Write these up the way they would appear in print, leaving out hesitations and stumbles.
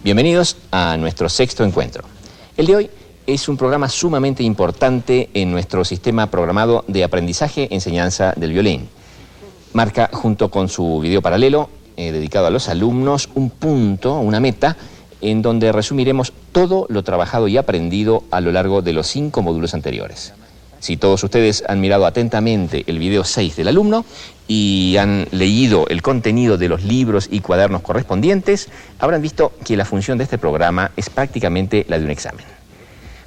Bienvenidos a nuestro sexto encuentro. El de hoy es un programa sumamente importante en nuestro sistema programado de aprendizaje-enseñanza del violín. Marca, junto con su video paralelo, dedicado a los alumnos, un punto, una meta, en donde resumiremos todo lo trabajado y aprendido a lo largo de los 5 módulos anteriores. Si todos ustedes han mirado atentamente el video 6 del alumno y han leído el contenido de los libros y cuadernos correspondientes, habrán visto que la función de este programa es prácticamente la de un examen.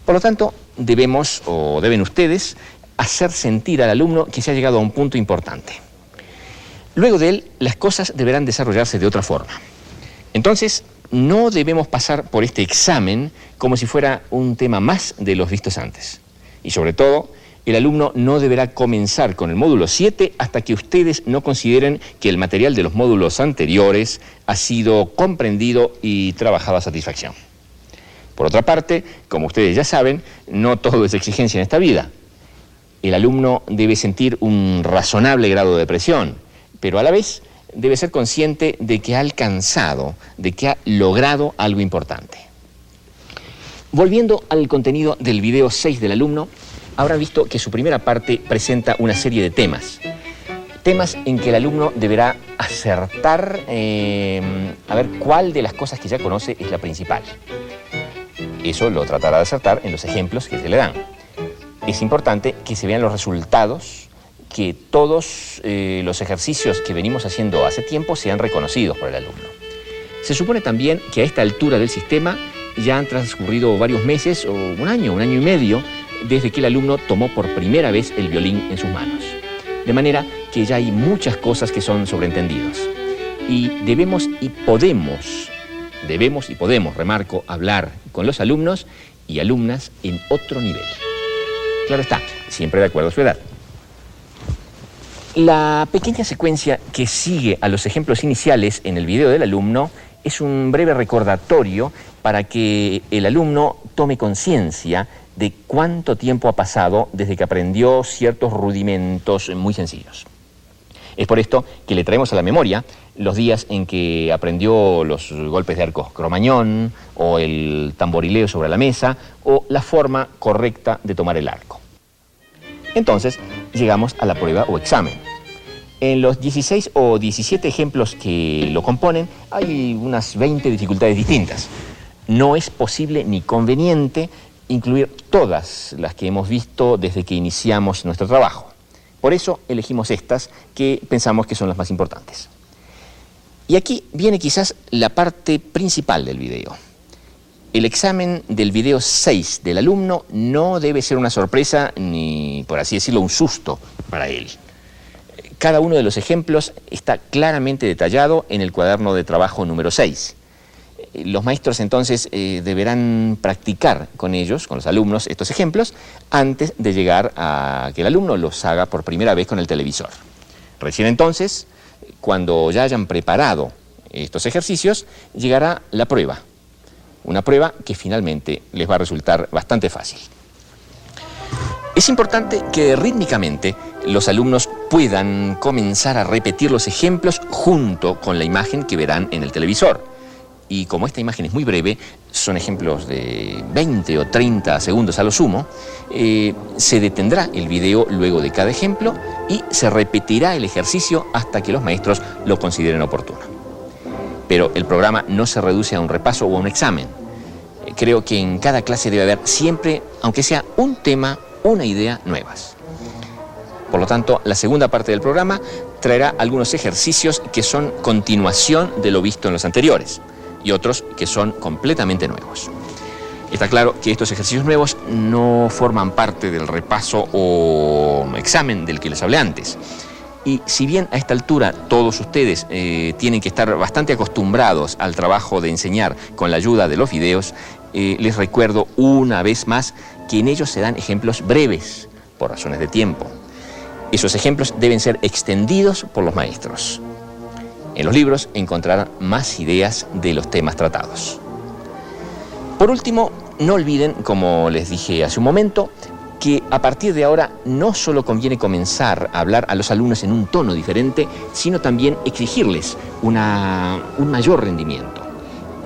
Por lo tanto, deben ustedes hacer sentir al alumno que se ha llegado a un punto importante. Luego de él, las cosas deberán desarrollarse de otra forma. Entonces, no debemos pasar por este examen como si fuera un tema más de los vistos antes. Y sobre todo, el alumno no deberá comenzar con el módulo 7 hasta que ustedes no consideren que el material de los módulos anteriores ha sido comprendido y trabajado a satisfacción. Por otra parte, como ustedes ya saben, no todo es exigencia en esta vida. El alumno debe sentir un razonable grado de presión, pero a la vez debe ser consciente de que ha alcanzado, de que ha logrado algo importante. Volviendo al contenido del video 6 del alumno, habrá visto que su primera parte presenta una serie de temas. Temas en que el alumno deberá acertar, a ver cuál de las cosas que ya conoce es la principal. Eso lo tratará de acertar en los ejemplos que se le dan. Es importante que se vean los resultados, que todos los ejercicios que venimos haciendo hace tiempo sean reconocidos por el alumno. Se supone también que a esta altura del sistema ya han transcurrido varios meses o un año y medio desde que el alumno tomó por primera vez el violín en sus manos. De manera que ya hay muchas cosas que son sobreentendidos. Y debemos y podemos, remarco, hablar con los alumnos y alumnas en otro nivel. Claro está, siempre de acuerdo a su edad. La pequeña secuencia que sigue a los ejemplos iniciales en el video del alumno es un breve recordatorio para que el alumno tome conciencia de cuánto tiempo ha pasado desde que aprendió ciertos rudimentos muy sencillos. Es por esto que le traemos a la memoria los días en que aprendió los golpes de arco cromañón, o el tamborileo sobre la mesa, o la forma correcta de tomar el arco. Entonces, llegamos a la prueba o examen. En los 16 o 17 ejemplos que lo componen, hay unas 20 dificultades distintas. No es posible ni conveniente incluir todas las que hemos visto desde que iniciamos nuestro trabajo. Por eso elegimos estas que pensamos que son las más importantes. Y aquí viene quizás la parte principal del video. El examen del video 6 del alumno no debe ser una sorpresa ni, por así decirlo, un susto para él. Cada uno de los ejemplos está claramente detallado en el cuaderno de trabajo número 6. Los maestros entonces deberán practicar con ellos, con los alumnos, estos ejemplos antes de llegar a que el alumno los haga por primera vez con el televisor. Recién entonces, cuando ya hayan preparado estos ejercicios, llegará la prueba. Una prueba que finalmente les va a resultar bastante fácil. Es importante que rítmicamente los alumnos puedan comenzar a repetir los ejemplos junto con la imagen que verán en el televisor. Y como esta imagen es muy breve, son ejemplos de 20 o 30 segundos a lo sumo, se detendrá el video luego de cada ejemplo y se repetirá el ejercicio hasta que los maestros lo consideren oportuno. Pero el programa no se reduce a un repaso o a un examen. Creo que en cada clase debe haber siempre, aunque sea un tema, una idea nuevas. Por lo tanto, la segunda parte del programa traerá algunos ejercicios que son continuación de lo visto en los anteriores y otros que son completamente nuevos. Está claro que estos ejercicios nuevos no forman parte del repaso o examen del que les hablé antes. Y si bien a esta altura todos ustedes tienen que estar bastante acostumbrados al trabajo de enseñar con la ayuda de los videos, les recuerdo una vez más que en ellos se dan ejemplos breves, por razones de tiempo. Esos ejemplos deben ser extendidos por los maestros. En los libros encontrarán más ideas de los temas tratados. Por último, no olviden, como les dije hace un momento, que a partir de ahora no solo conviene comenzar a hablar a los alumnos en un tono diferente, sino también exigirles un mayor rendimiento.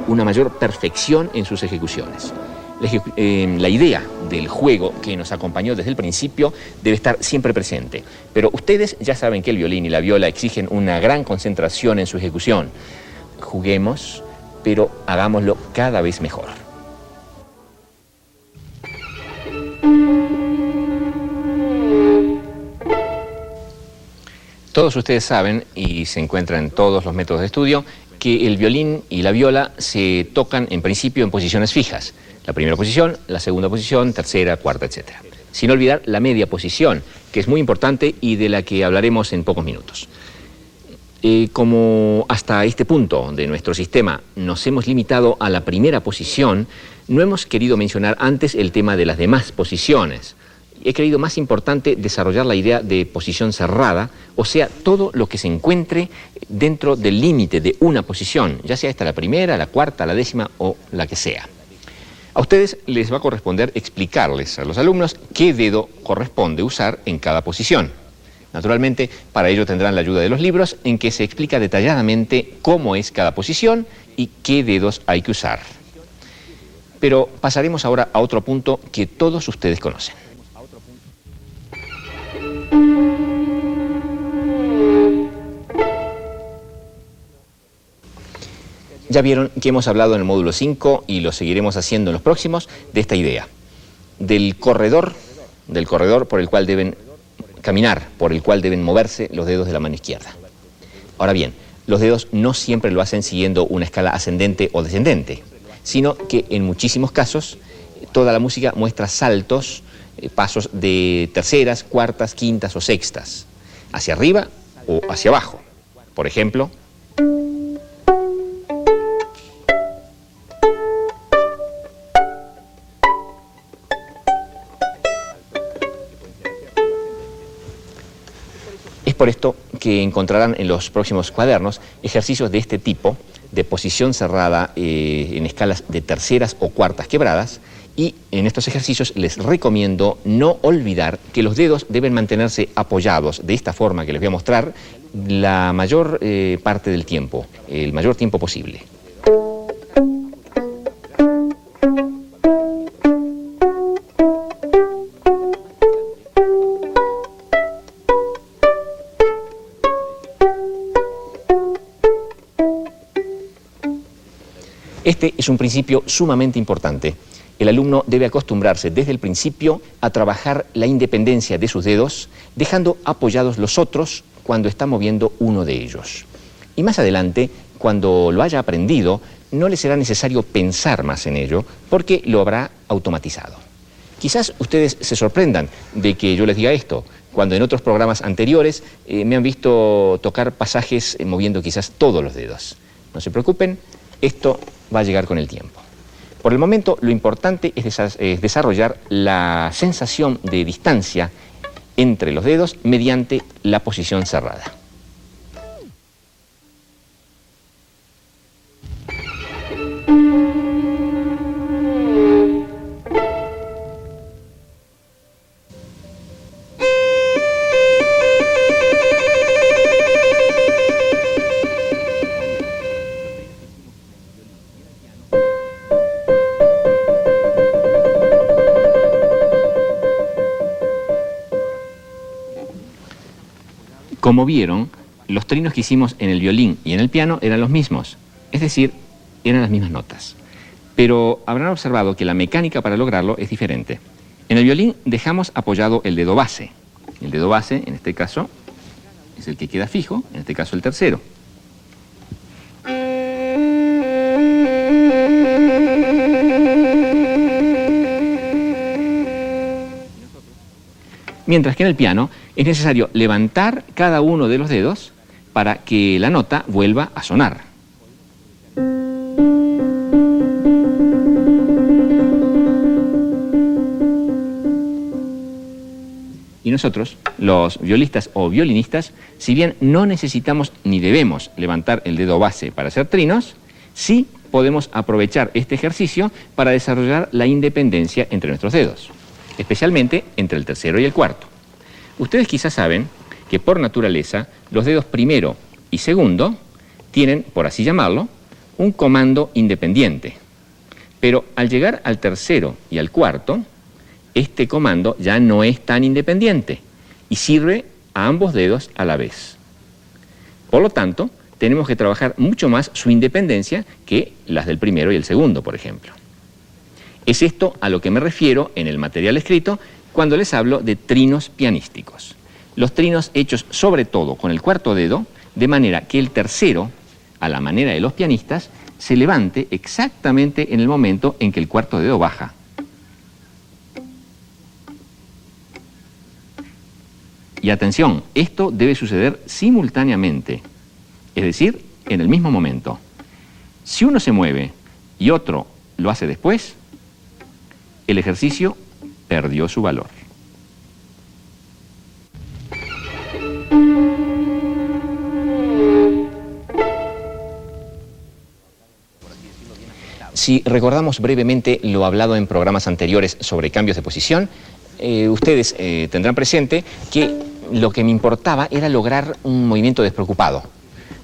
una mayor perfección en sus ejecuciones. La idea del juego que nos acompañó desde el principio debe estar siempre presente. Pero ustedes ya saben que el violín y la viola exigen una gran concentración en su ejecución. Juguemos, pero hagámoslo cada vez mejor. Todos ustedes saben, y se encuentra en todos los métodos de estudio, que el violín y la viola se tocan en principio en posiciones fijas. La primera posición, la segunda posición, tercera, cuarta, etc. Sin olvidar la media posición, que es muy importante y de la que hablaremos en pocos minutos. Como hasta este punto de nuestro sistema nos hemos limitado a la primera posición, no hemos querido mencionar antes el tema de las demás posiciones. He creído más importante desarrollar la idea de posición cerrada, o sea, todo lo que se encuentre dentro del límite de una posición, ya sea esta la primera, la cuarta, la décima o la que sea. A ustedes les va a corresponder explicarles a los alumnos qué dedo corresponde usar en cada posición. Naturalmente, para ello tendrán la ayuda de los libros en que se explica detalladamente cómo es cada posición y qué dedos hay que usar. Pero pasaremos ahora a otro punto que todos ustedes conocen. Ya vieron que hemos hablado en el módulo 5 y lo seguiremos haciendo en los próximos de esta idea, del corredor por el cual deben caminar, por el cual deben moverse los dedos de la mano izquierda. Ahora bien, los dedos no siempre lo hacen siguiendo una escala ascendente o descendente, sino que en muchísimos casos toda la música muestra saltos, pasos de terceras, cuartas, quintas o sextas, hacia arriba o hacia abajo. Por ejemplo, es por esto que encontrarán en los próximos cuadernos ejercicios de este tipo, de posición cerrada en escalas de terceras o cuartas quebradas, y en estos ejercicios les recomiendo no olvidar que los dedos deben mantenerse apoyados de esta forma que les voy a mostrar la mayor parte del tiempo, el mayor tiempo posible. Este es un principio sumamente importante. El alumno debe acostumbrarse desde el principio a trabajar la independencia de sus dedos, dejando apoyados los otros cuando está moviendo uno de ellos. Y más adelante, cuando lo haya aprendido, no le será necesario pensar más en ello, porque lo habrá automatizado. Quizás ustedes se sorprendan de que yo les diga esto, cuando en otros programas anteriores me han visto tocar pasajes moviendo quizás todos los dedos. No se preocupen, esto va a llegar con el tiempo. Por el momento, lo importante es desarrollar la sensación de distancia entre los dedos mediante la posición cerrada. Como vieron, los trinos que hicimos en el violín y en el piano eran los mismos, es decir, eran las mismas notas. Pero habrán observado que la mecánica para lograrlo es diferente. En el violín dejamos apoyado el dedo base. El dedo base, en este caso, es el que queda fijo, en este caso el tercero. Mientras que en el piano es necesario levantar cada uno de los dedos para que la nota vuelva a sonar. Y nosotros, los violistas o violinistas, si bien no necesitamos ni debemos levantar el dedo base para hacer trinos, sí podemos aprovechar este ejercicio para desarrollar la independencia entre nuestros dedos, especialmente entre el tercero y el cuarto. Ustedes quizás saben que por naturaleza los dedos primero y segundo tienen, por así llamarlo, un comando independiente. Pero al llegar al tercero y al cuarto, este comando ya no es tan independiente y sirve a ambos dedos a la vez. Por lo tanto, tenemos que trabajar mucho más su independencia que las del primero y el segundo, por ejemplo. Es esto a lo que me refiero en el material escrito cuando les hablo de trinos pianísticos. Los trinos hechos sobre todo con el cuarto dedo, de manera que el tercero, a la manera de los pianistas, se levante exactamente en el momento en que el cuarto dedo baja. Y atención, esto debe suceder simultáneamente, es decir, en el mismo momento. Si uno se mueve y otro lo hace después, el ejercicio perdió su valor. Si recordamos brevemente lo hablado en programas anteriores sobre cambios de posición, ustedes tendrán presente que lo que me importaba era lograr un movimiento despreocupado,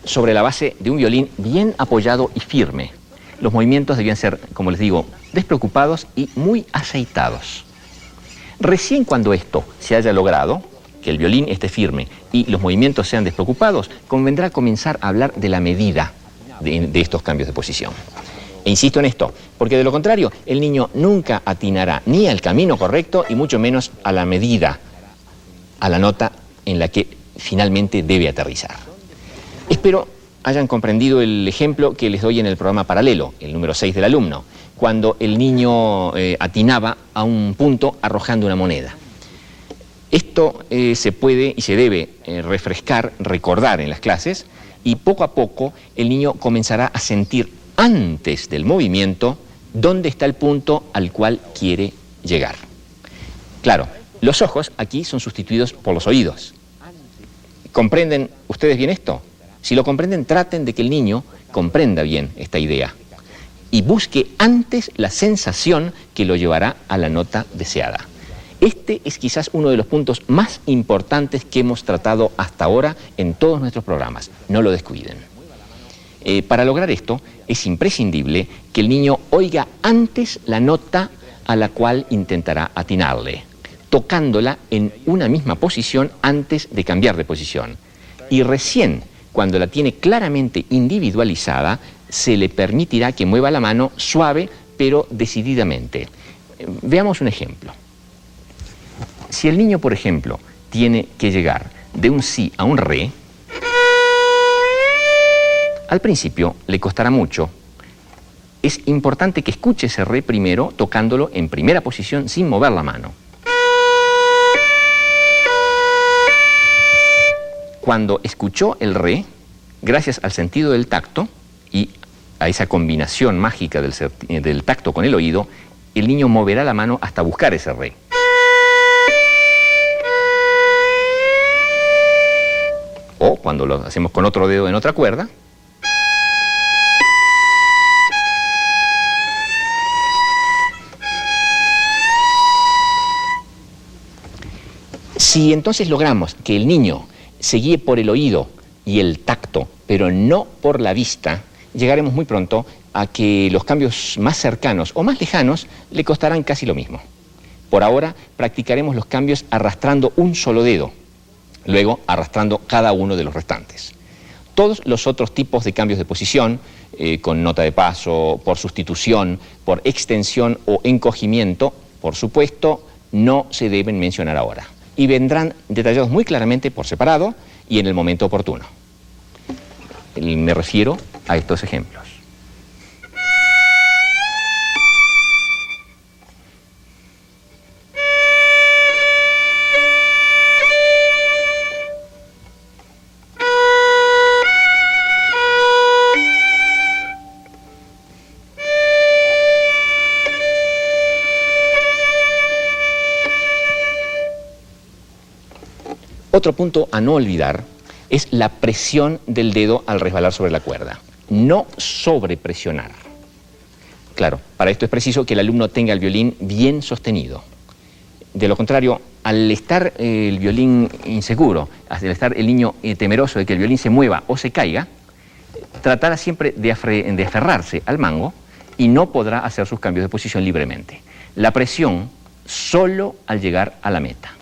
sobre la base de un violín bien apoyado y firme. Los movimientos debían ser, como les digo, despreocupados y muy aceitados. Recién cuando esto se haya logrado, que el violín esté firme y los movimientos sean despreocupados, convendrá comenzar a hablar de la medida de estos cambios de posición. E insisto en esto, porque de lo contrario, el niño nunca atinará ni al camino correcto y mucho menos a la medida, a la nota en la que finalmente debe aterrizar. Espero hayan comprendido el ejemplo que les doy en el programa paralelo, el número 6 del alumno, cuando el niño atinaba a un punto arrojando una moneda. Esto se puede y se debe refrescar, recordar en las clases, y poco a poco el niño comenzará a sentir antes del movimiento dónde está el punto al cual quiere llegar. Claro, los ojos aquí son sustituidos por los oídos. ¿Comprenden ustedes bien esto? Si lo comprenden, traten de que el niño comprenda bien esta idea y busque antes la sensación que lo llevará a la nota deseada. Este es quizás uno de los puntos más importantes que hemos tratado hasta ahora en todos nuestros programas. No lo descuiden. Para lograr esto, es imprescindible que el niño oiga antes la nota a la cual intentará atinarle, tocándola en una misma posición antes de cambiar de posición. Y recién, cuando la tiene claramente individualizada, se le permitirá que mueva la mano suave pero decididamente. Veamos un ejemplo. Si el niño, por ejemplo, tiene que llegar de un si a un re, al principio le costará mucho. Es importante que escuche ese re primero, tocándolo en primera posición sin mover la mano. Cuando escuchó el re, gracias al sentido del tacto y a esa combinación mágica del tacto con el oído, el niño moverá la mano hasta buscar ese re. O cuando lo hacemos con otro dedo en otra cuerda, si entonces logramos que el niño se guíe por el oído y el tacto, pero no por la vista, llegaremos muy pronto a que los cambios más cercanos o más lejanos le costarán casi lo mismo. Por ahora practicaremos los cambios arrastrando un solo dedo, luego arrastrando cada uno de los restantes. Todos los otros tipos de cambios de posición, con nota de paso, por sustitución, por extensión o encogimiento, por supuesto, no se deben mencionar ahora y vendrán detallados muy claramente por separado y en el momento oportuno. Me refiero a estos ejemplos. Otro punto a no olvidar es la presión del dedo al resbalar sobre la cuerda. No sobrepresionar. Claro, para esto es preciso que el alumno tenga el violín bien sostenido. De lo contrario, al estar el violín inseguro, al estar el niño temeroso de que el violín se mueva o se caiga, tratará siempre de aferrarse al mango y no podrá hacer sus cambios de posición libremente. La presión solo al llegar a la meta.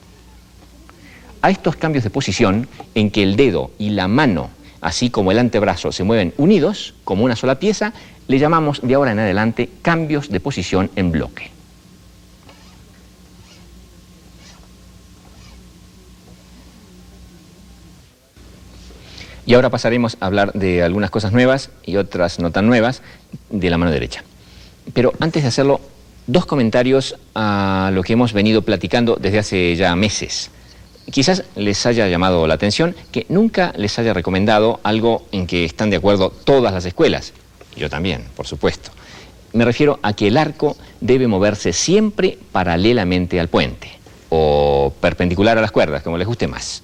A estos cambios de posición, en que el dedo y la mano, así como el antebrazo, se mueven unidos como una sola pieza, le llamamos de ahora en adelante cambios de posición en bloque. Y ahora pasaremos a hablar de algunas cosas nuevas y otras no tan nuevas de la mano derecha. Pero antes de hacerlo, dos comentarios a lo que hemos venido platicando desde hace ya meses. Quizás les haya llamado la atención que nunca les haya recomendado algo en que están de acuerdo todas las escuelas. Yo también, por supuesto. Me refiero a que el arco debe moverse siempre paralelamente al puente, o perpendicular a las cuerdas, como les guste más.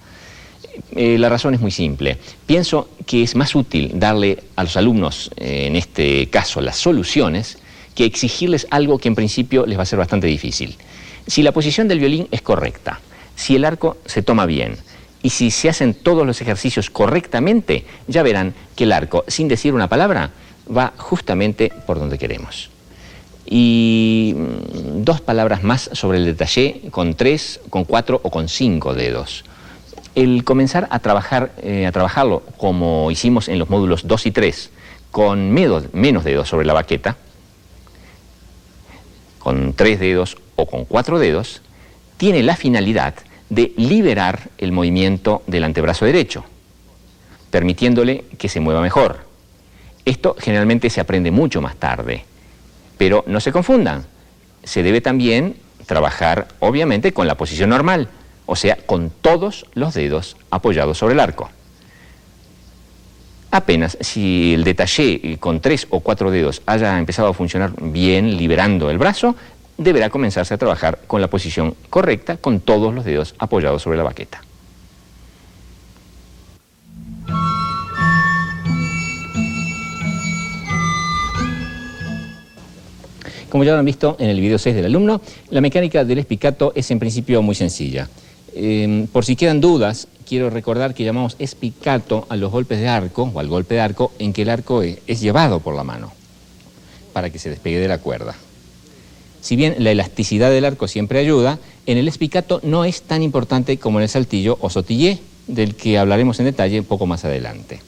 La razón es muy simple. Pienso que es más útil darle a los alumnos, en este caso, las soluciones, que exigirles algo que en principio les va a ser bastante difícil. Si la posición del violín es correcta, si el arco se toma bien y si se hacen todos los ejercicios correctamente, ya verán que el arco, sin decir una palabra, va justamente por donde queremos. Y dos palabras más sobre el detalle con 3, con 4 o con 5 dedos. El comenzar a trabajarlo como hicimos en los módulos 2 y 3, con menos dedos sobre la baqueta, con 3 dedos o con 4 dedos, tiene la finalidad de liberar el movimiento del antebrazo derecho, permitiéndole que se mueva mejor. Esto generalmente se aprende mucho más tarde, pero no se confundan. Se debe también trabajar, obviamente, con la posición normal, o sea, con todos los dedos apoyados sobre el arco. Apenas si el detalle con 3 o 4 dedos haya empezado a funcionar bien, liberando el brazo, deberá comenzarse a trabajar con la posición correcta, con todos los dedos apoyados sobre la baqueta. Como ya lo han visto en el video 6 del alumno, la mecánica del espicato es en principio muy sencilla. Por si quedan dudas, quiero recordar que llamamos espicato a los golpes de arco, o al golpe de arco, en que el arco es llevado por la mano, para que se despegue de la cuerda. Si bien la elasticidad del arco siempre ayuda, en el espicato no es tan importante como en el saltillo o sautillé, del que hablaremos en detalle un poco más adelante.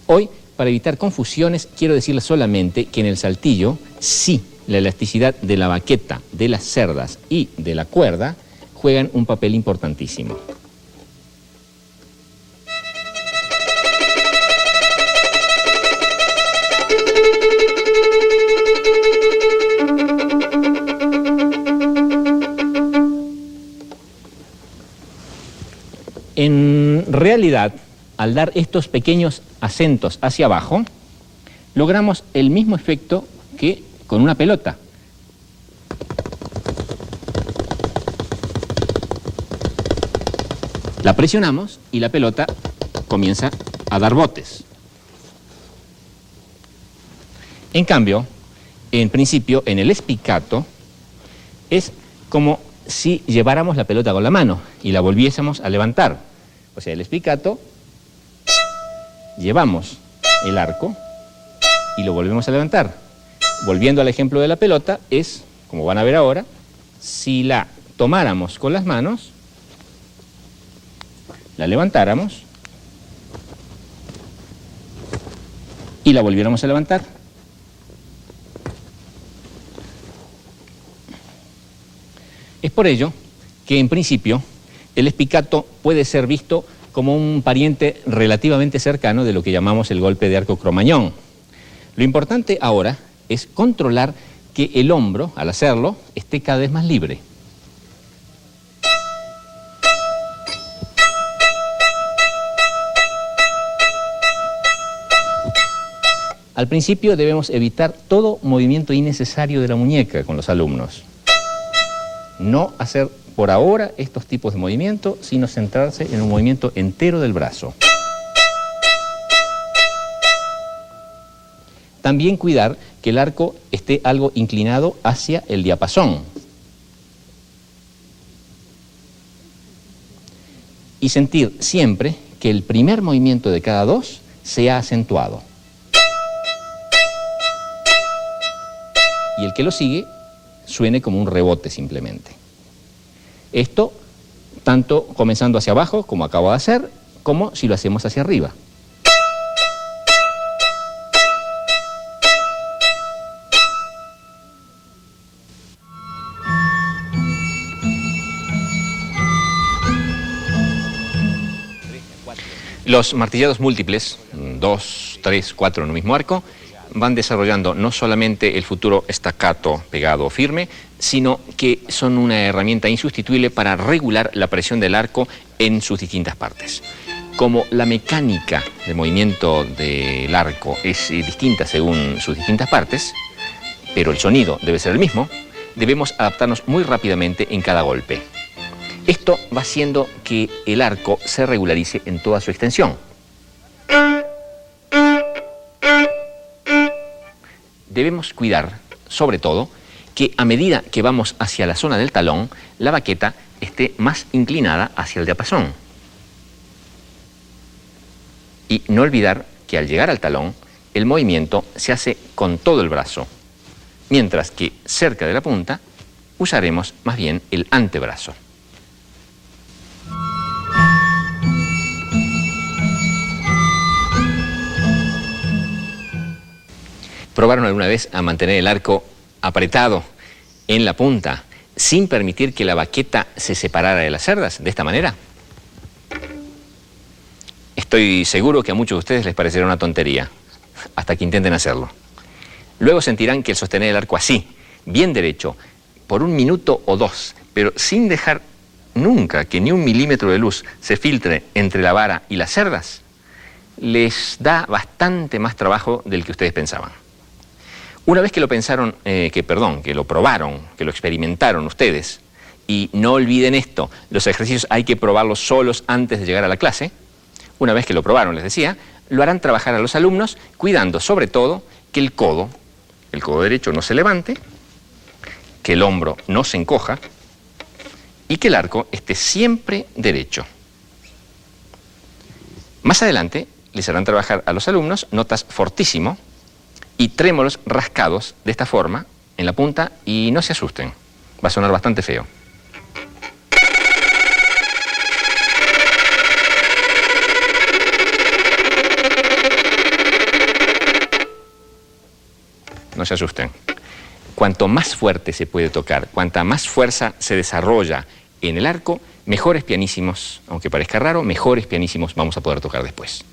Hoy, para evitar confusiones, quiero decirles solamente que en el saltillo, sí, la elasticidad de la baqueta, de las cerdas y de la cuerda juegan un papel importantísimo. En realidad, al dar estos pequeños acentos hacia abajo, logramos el mismo efecto que con una pelota. La presionamos y la pelota comienza a dar botes. En cambio, en principio, en el espicato, es como si lleváramos la pelota con la mano y la volviésemos a levantar. O sea, el espicato, llevamos el arco y lo volvemos a levantar. Volviendo al ejemplo de la pelota, es, como van a ver ahora, si la tomáramos con las manos, la levantáramos y la volviéramos a levantar. Es por ello que, en principio, el espicato puede ser visto como un pariente relativamente cercano de lo que llamamos el golpe de arco cromañón. Lo importante ahora es controlar que el hombro, al hacerlo, esté cada vez más libre. Al principio debemos evitar todo movimiento innecesario de la muñeca con los alumnos. No hacer por ahora estos tipos de movimiento, sino centrarse en un movimiento entero del brazo. También cuidar que el arco esté algo inclinado hacia el diapasón. Y sentir siempre que el primer movimiento de cada dos sea acentuado. y el que lo sigue suene como un rebote simplemente. Esto tanto comenzando hacia abajo, como acabo de hacer, como si lo hacemos hacia arriba. Los martillados múltiples, 2, 3, 4 en un mismo arco, van desarrollando no solamente el futuro staccato pegado o firme, sino que son una herramienta insustituible para regular la presión del arco en sus distintas partes. Como la mecánica de movimiento del arco es distinta según sus distintas partes, pero el sonido debe ser el mismo, debemos adaptarnos muy rápidamente en cada golpe. Esto va haciendo que el arco se regularice en toda su extensión. Debemos cuidar, sobre todo, que a medida que vamos hacia la zona del talón, la baqueta esté más inclinada hacia el diapasón. Y no olvidar que al llegar al talón, el movimiento se hace con todo el brazo, mientras que cerca de la punta usaremos más bien el antebrazo. ¿Probaron alguna vez a mantener el arco apretado en la punta sin permitir que la baqueta se separara de las cerdas de esta manera? Estoy seguro que a muchos de ustedes les parecerá una tontería, hasta que intenten hacerlo. Luego sentirán que el sostener el arco así, bien derecho, por 1 minuto o 2, pero sin dejar nunca que ni 1 milímetro de luz se filtre entre la vara y las cerdas, les da bastante más trabajo del que ustedes pensaban. Una vez que lo pensaron, que lo probaron, que lo experimentaron ustedes, y no olviden esto, los ejercicios hay que probarlos solos antes de llegar a la clase. Una vez que lo probaron, les decía, lo harán trabajar a los alumnos, cuidando sobre todo que el codo derecho no se levante, que el hombro no se encoja y que el arco esté siempre derecho. Más adelante les harán trabajar a los alumnos notas fortísimo y trémolos rascados de esta forma en la punta, y no se asusten, va a sonar bastante feo. No se asusten. Cuanto más fuerte se puede tocar, cuanta más fuerza se desarrolla en el arco, mejores pianísimos, aunque parezca raro, mejores pianísimos vamos a poder tocar después.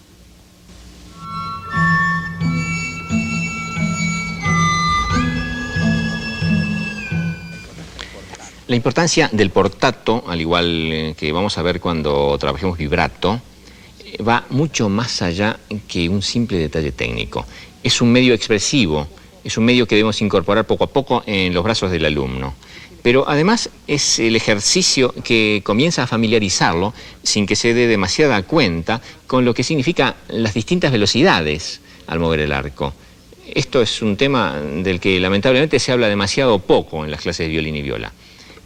La importancia del portato, al igual que vamos a ver cuando trabajemos vibrato, va mucho más allá que un simple detalle técnico. Es un medio expresivo, es un medio que debemos incorporar poco a poco en los brazos del alumno. Pero además es el ejercicio que comienza a familiarizarlo sin que se dé demasiada cuenta con lo que significa las distintas velocidades al mover el arco. Esto es un tema del que lamentablemente se habla demasiado poco en las clases de violín y viola.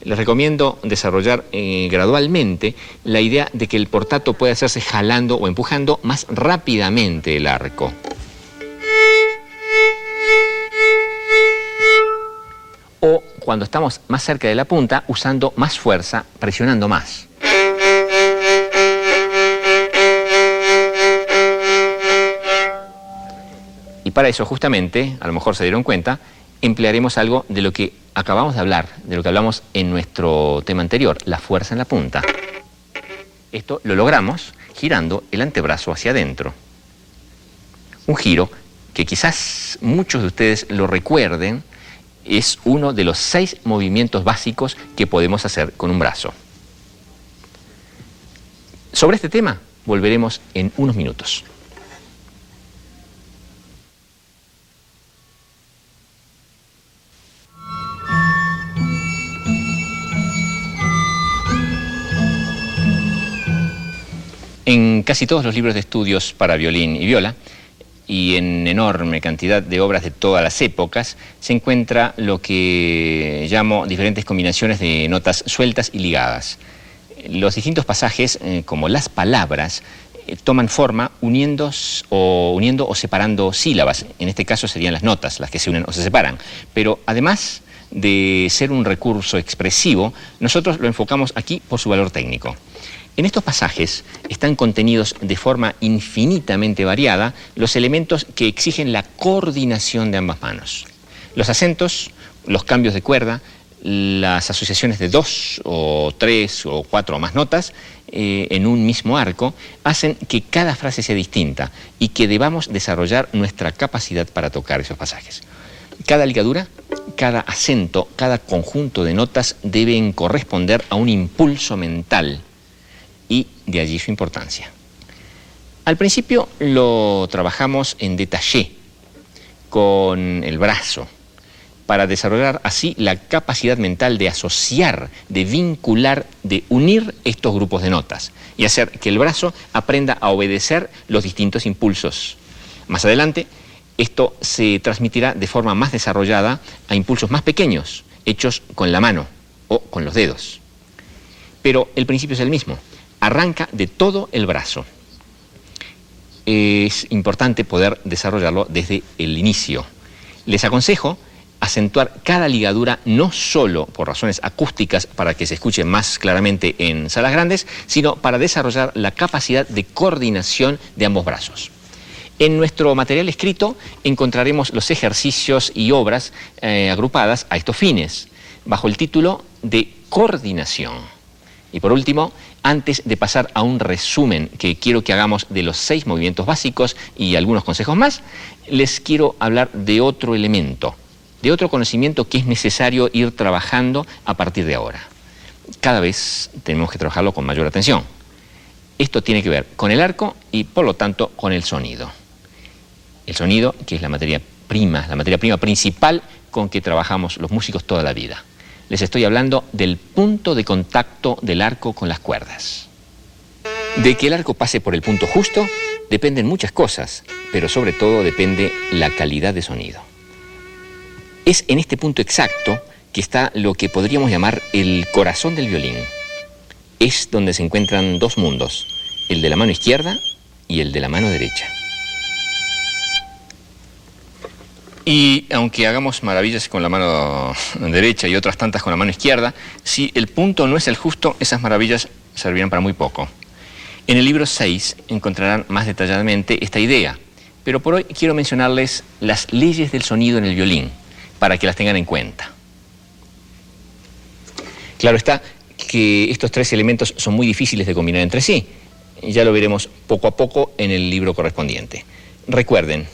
Les recomiendo desarrollar gradualmente la idea de que el portato puede hacerse jalando o empujando más rápidamente el arco. O cuando estamos más cerca de la punta, usando más fuerza, presionando más. Y para eso justamente, a lo mejor se dieron cuenta, emplearemos algo de lo que acabamos de hablar, de lo que hablamos en nuestro tema anterior, la fuerza en la punta. Esto lo logramos girando el antebrazo hacia adentro. Un giro que quizás muchos de ustedes lo recuerden, es uno de los 6 movimientos básicos que podemos hacer con un brazo. Sobre este tema volveremos en unos minutos. En casi todos los libros de estudios para violín y viola, y en enorme cantidad de obras de todas las épocas, se encuentra lo que llamo diferentes combinaciones de notas sueltas y ligadas. Los distintos pasajes, como las palabras, toman forma uniendo o separando sílabas. En este caso serían las notas las que se unen o se separan. Pero además de ser un recurso expresivo, nosotros lo enfocamos aquí por su valor técnico. En estos pasajes están contenidos de forma infinitamente variada los elementos que exigen la coordinación de ambas manos. Los acentos, los cambios de cuerda, las asociaciones de 2 o 3 o 4 o más notas en un mismo arco hacen que cada frase sea distinta y que debamos desarrollar nuestra capacidad para tocar esos pasajes. Cada ligadura, cada acento, cada conjunto de notas deben corresponder a un impulso mental y de allí su importancia. Al principio lo trabajamos en detalle, con el brazo, para desarrollar así la capacidad mental de asociar, de vincular, de unir estos grupos de notas y hacer que el brazo aprenda a obedecer los distintos impulsos. Más adelante, esto se transmitirá de forma más desarrollada a impulsos más pequeños, hechos con la mano o con los dedos. Pero el principio es el mismo, arranca de todo el brazo. Es importante poder desarrollarlo desde el inicio. Les aconsejo acentuar cada ligadura no solo por razones acústicas para que se escuche más claramente en salas grandes, sino para desarrollar la capacidad de coordinación de ambos brazos. En nuestro material escrito encontraremos los ejercicios y obras agrupadas a estos fines, bajo el título de coordinación. Y por último, antes de pasar a un resumen que quiero que hagamos de los 6 movimientos básicos y algunos consejos más, les quiero hablar de otro elemento, de otro conocimiento que es necesario ir trabajando a partir de ahora. Cada vez tenemos que trabajarlo con mayor atención. Esto tiene que ver con el arco y, por lo tanto, con el sonido. El sonido, que es la materia prima principal con que trabajamos los músicos toda la vida. Les estoy hablando del punto de contacto del arco con las cuerdas. De que el arco pase por el punto justo dependen muchas cosas, pero sobre todo depende la calidad de sonido. Es en este punto exacto que está lo que podríamos llamar el corazón del violín. Es donde se encuentran 2 mundos, el de la mano izquierda y el de la mano derecha. Y aunque hagamos maravillas con la mano derecha y otras tantas con la mano izquierda, si el punto no es el justo, esas maravillas servirán para muy poco. En el libro 6 encontrarán más detalladamente esta idea, pero por hoy quiero mencionarles las leyes del sonido en el violín, para que las tengan en cuenta. Claro está que estos 3 elementos son muy difíciles de combinar entre sí. Ya lo veremos poco a poco en el libro correspondiente. Recuerden,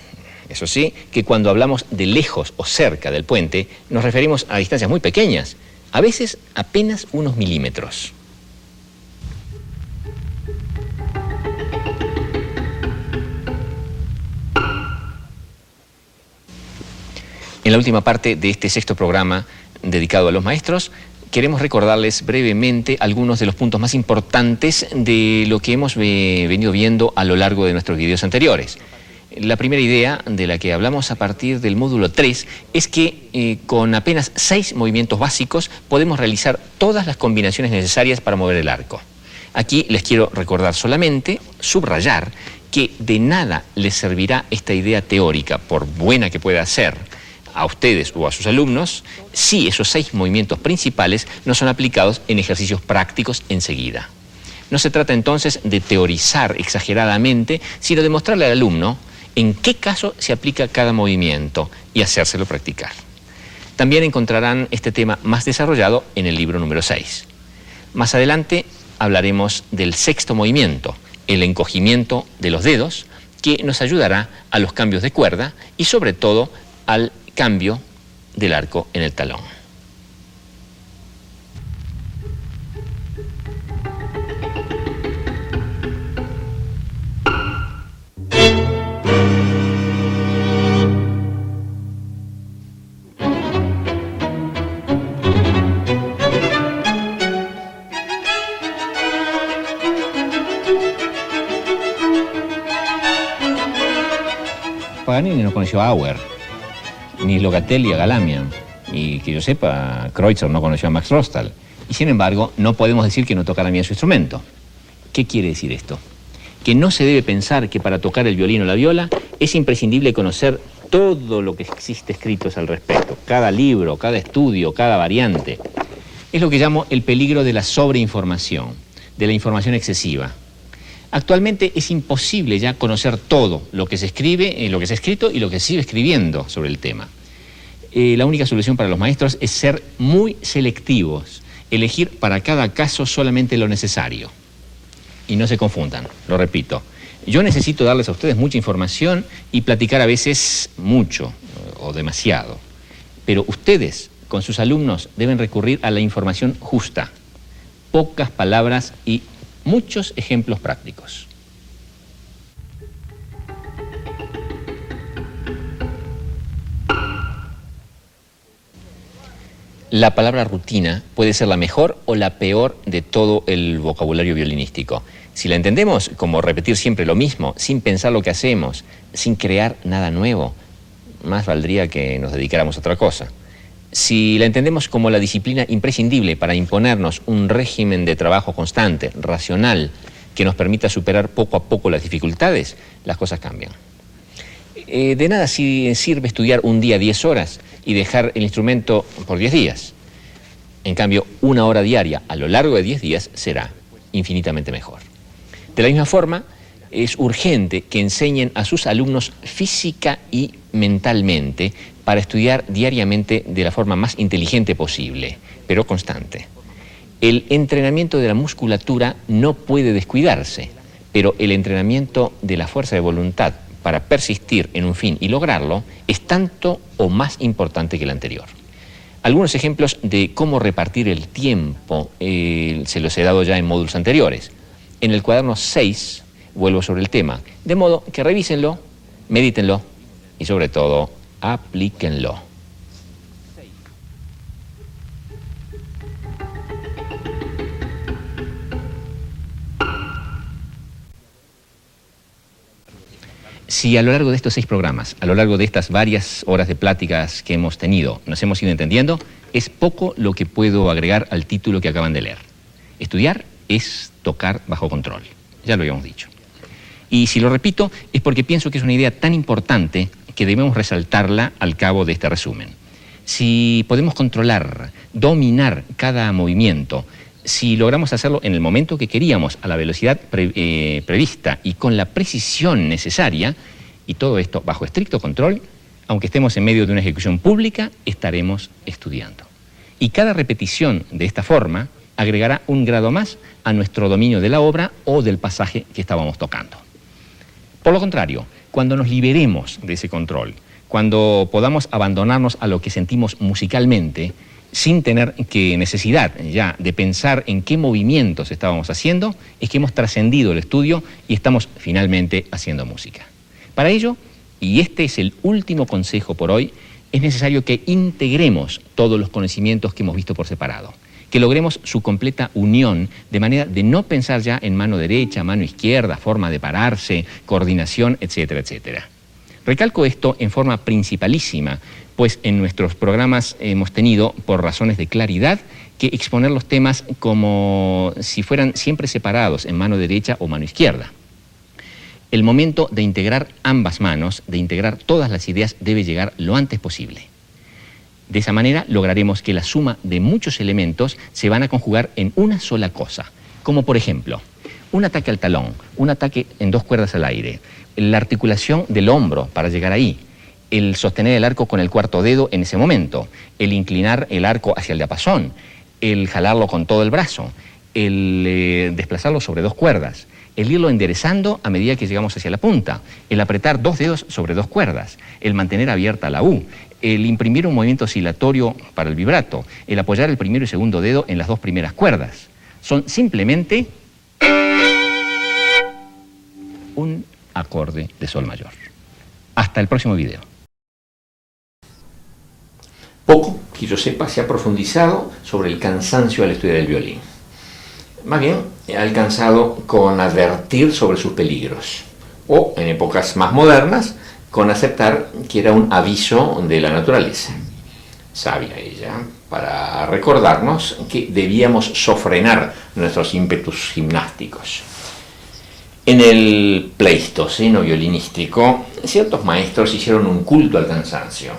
eso sí, que cuando hablamos de lejos o cerca del puente, nos referimos a distancias muy pequeñas, a veces apenas unos milímetros. En la última parte de este 6º programa dedicado a los maestros, queremos recordarles brevemente algunos de los puntos más importantes de lo que hemos venido viendo a lo largo de nuestros videos anteriores. La primera idea de la que hablamos a partir del módulo 3 es que con apenas 6 movimientos básicos podemos realizar todas las combinaciones necesarias para mover el arco. Aquí les quiero recordar solamente, subrayar, que de nada les servirá esta idea teórica, por buena que pueda ser, a ustedes o a sus alumnos, si esos 6 movimientos principales no son aplicados en ejercicios prácticos enseguida. No se trata entonces de teorizar exageradamente, sino de mostrarle al alumno en qué caso se aplica cada movimiento y hacérselo practicar. También encontrarán este tema más desarrollado en el libro número 6. Más adelante hablaremos del 6º movimiento, el encogimiento de los dedos, que nos ayudará a los cambios de cuerda y sobre todo al cambio del arco en el talón. Paganini no conoció a Auer, ni Locatelli a Galamian, y que yo sepa, Kreutzer no conoció a Max Rostal. Y sin embargo, no podemos decir que no tocara bien su instrumento. ¿Qué quiere decir esto? que no se debe pensar que para tocar el violín o la viola es imprescindible conocer todo lo que existe escrito al respecto, cada libro, cada estudio, cada variante. Es lo que llamo el peligro de la sobreinformación, de la información excesiva. Actualmente es imposible ya conocer todo lo que se escribe, lo que se ha escrito y lo que se sigue escribiendo sobre el tema. La única solución para los maestros es ser muy selectivos, elegir para cada caso solamente lo necesario. Y no se confundan, lo repito. Yo necesito darles a ustedes mucha información y platicar a veces mucho o demasiado. Pero ustedes, con sus alumnos, deben recurrir a la información justa. Pocas palabras y muchos ejemplos prácticos. La palabra rutina puede ser la mejor o la peor de todo el vocabulario violinístico. Si la entendemos como repetir siempre lo mismo, sin pensar lo que hacemos, sin crear nada nuevo, más valdría que nos dedicáramos a otra cosa. Si la entendemos como la disciplina imprescindible para imponernos un régimen de trabajo constante, racional, que nos permita superar poco a poco las dificultades, las cosas cambian. De nada sirve estudiar un día 10 horas y dejar el instrumento por 10 días. En cambio, 1 hora diaria a lo largo de 10 días será infinitamente mejor. De la misma forma, es urgente que enseñen a sus alumnos física y mentalmente para estudiar diariamente de la forma más inteligente posible, pero constante. El entrenamiento de la musculatura no puede descuidarse, pero el entrenamiento de la fuerza de voluntad para persistir en un fin y lograrlo es tanto o más importante que el anterior. Algunos ejemplos de cómo repartir el tiempo se los he dado ya en módulos anteriores. En el cuaderno 6 vuelvo sobre el tema, de modo que revísenlo, medítenlo y sobre todo aplíquenlo. Si a lo largo de estos 6 programas, a lo largo de estas varias horas de pláticas que hemos tenido, nos hemos ido entendiendo, es poco lo que puedo agregar al título que acaban de leer. Estudiar es tocar bajo control, ya lo habíamos dicho. Y si lo repito, es porque pienso que es una idea tan importante que debemos resaltarla al cabo de este resumen. Si podemos controlar, dominar cada movimiento, si logramos hacerlo en el momento que queríamos, a la velocidad prevista y con la precisión necesaria, y todo esto bajo estricto control, aunque estemos en medio de una ejecución pública, estaremos estudiando. Y cada repetición de esta forma agregará un grado más a nuestro dominio de la obra o del pasaje que estábamos tocando. Por lo contrario, cuando nos liberemos de ese control, cuando podamos abandonarnos a lo que sentimos musicalmente, sin tener necesidad ya de pensar en qué movimientos estábamos haciendo, es que hemos trascendido el estudio y estamos finalmente haciendo música. Para ello, y este es el último consejo por hoy, es necesario que integremos todos los conocimientos que hemos visto por separado, que logremos su completa unión, de manera de no pensar ya en mano derecha, mano izquierda, forma de pararse, coordinación, etcétera, etcétera. Recalco esto en forma principalísima, pues en nuestros programas hemos tenido, por razones de claridad, que exponer los temas como si fueran siempre separados en mano derecha o mano izquierda. El momento de integrar ambas manos, de integrar todas las ideas, debe llegar lo antes posible. De esa manera lograremos que la suma de muchos elementos se van a conjugar en una sola cosa, como por ejemplo, un ataque al talón, un ataque en 2 cuerdas al aire, la articulación del hombro para llegar ahí, el sostener el arco con el 4º dedo en ese momento, el inclinar el arco hacia el diapasón, el jalarlo con todo el brazo, el desplazarlo sobre 2 cuerdas, el irlo enderezando a medida que llegamos hacia la punta, el apretar 2 dedos sobre 2 cuerdas, el mantener abierta la U, el imprimir un movimiento oscilatorio para el vibrato, el apoyar el primero y segundo dedo en las 2 primeras cuerdas. Son simplemente un acorde de sol mayor. Hasta el próximo video. Poco que yo sepa se ha profundizado sobre el cansancio al estudiar el violín. Más bien, ha alcanzado con advertir sobre sus peligros, o en épocas más modernas, con aceptar que era un aviso de la naturaleza. Sabia ella, para recordarnos que debíamos sofrenar nuestros ímpetus gimnásticos. En el Pleistoceno violinístico, ciertos maestros hicieron un culto al cansancio.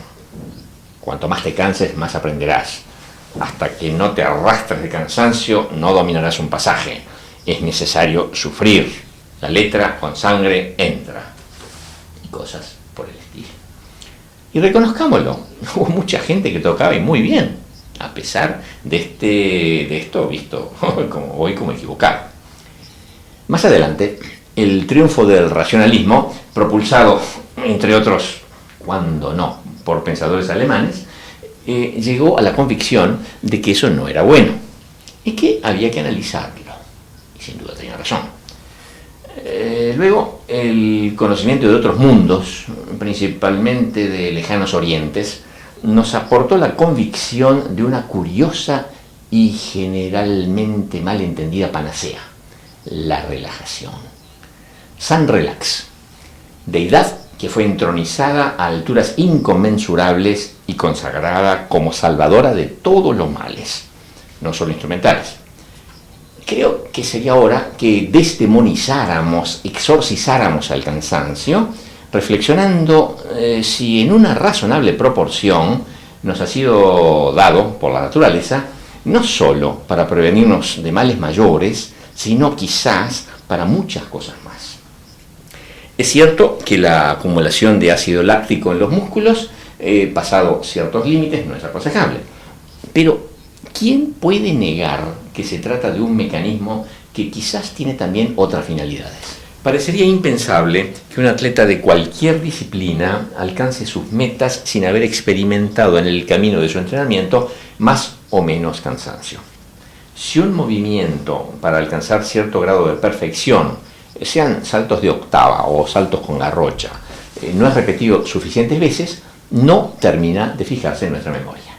Cuanto más te canses, más aprenderás. Hasta que no te arrastres de cansancio, no dominarás un pasaje. Es necesario sufrir. La letra con sangre entra. Y cosas por el estilo. Y reconozcámoslo, hubo mucha gente que tocaba y muy bien, a pesar de esto visto como hoy como equivocado. Más adelante, el triunfo del racionalismo, propulsado, entre otros, cuando no, por pensadores alemanes, llegó a la convicción de que eso no era bueno y que había que analizarlo. Y sin duda tenía razón. Luego, el conocimiento de otros mundos, principalmente de lejanos orientes, nos aportó la convicción de una curiosa y generalmente mal entendida panacea: la relajación. San Relax, deidad que fue entronizada a alturas inconmensurables y consagrada como salvadora de todos los males, no solo instrumentales. Creo que sería hora que desdemonizáramos, exorcizáramos al cansancio, reflexionando si en una razonable proporción nos ha sido dado por la naturaleza, no solo para prevenirnos de males mayores, sino quizás para muchas cosas más. Es cierto que la acumulación de ácido láctico en los músculos, pasado ciertos límites, no es aconsejable, pero ¿quién puede negar que se trata de un mecanismo que quizás tiene también otras finalidades? Parecería impensable que un atleta de cualquier disciplina alcance sus metas sin haber experimentado en el camino de su entrenamiento más o menos cansancio. Si un movimiento para alcanzar cierto grado de perfección, sean saltos de octava o saltos con garrocha, no es repetido suficientes veces, no termina de fijarse en nuestra memoria.